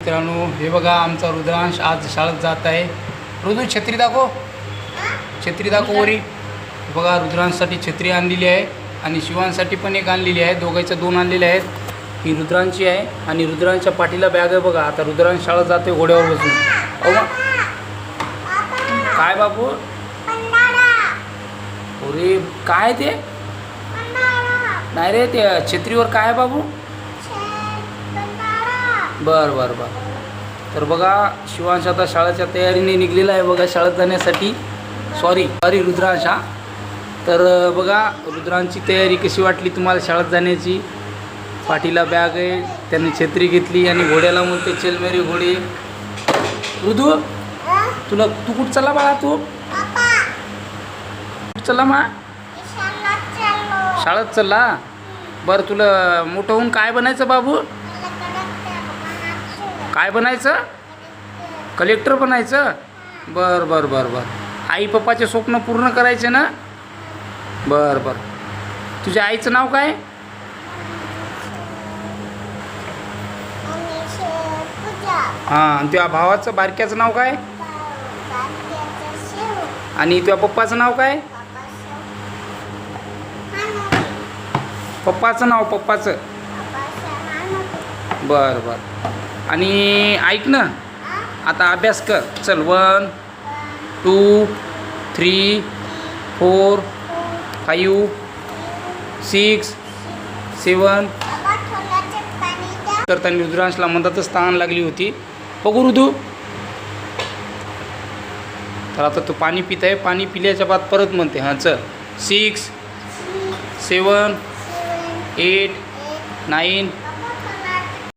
मित्रांनो, हे बघा आमचा रुद्रांश आज शाळेत जात आहे. रुद्र छत्री दाखव, छत्री दाखव वरी. बघा रुद्रांशसाठी छत्री आणलेली आहे आणि शिवांसाठी पण एक आणलेली आहे. दोघांच्या दोन आणलेल्या आहेत. ही रुद्रांची आहे आणि रुद्रांच्या पाठीला बॅग आहे बघा. आता रुद्रांश शाळेत जाते घोड्यावर बसून. अहो काय बाबू, अरे काय ते नाही रे, ते छत्रीवर काय आहे बाबू. बर बर बर. तर बघा शिवांश आता शाळेच्या तयारीने निघलेला आहे बघा शाळेत जाण्यासाठी. सॉरी रुद्रांश. हा तर बघा रुद्रांची तयारी कशी वाटली तुम्हाला शाळेत जाण्याची. पाठीला बॅग आहे, त्याने छत्री घेतली आणि घोड्याला म्हणते चल मेरी घोडी. रुदू तू कुठं चालला बाळा, तू कुठं चालला मा. शाळेत चालला. बरं तुला मोठं होऊन काय बनायचं बाबू. काय बनायचं, कलेक्टर बनायचं. बर बर बर बर. आई पप्पाचे स्वप्न पूर्ण करायचे ना. बर बर. तुझ्या आईचं नाव काय. हां, आणि तुझ्या भावाचं बारक्याचं नाव काय. आणि तुझ्या पप्पाचं नाव काय. पप्पाचं नाव, पप्पाचं. बर बर. आणि ऐक ना, आता अभ्यास कर. चल 1 2 3 4 5 6 7 करताना रुद्रांशला मधातच तहान लागली होती. बघू रुदू. तर आता तो पाणी पित आहे. पाणी पिल्याच्या बाद परत म्हणते हां चल 6 7 8 9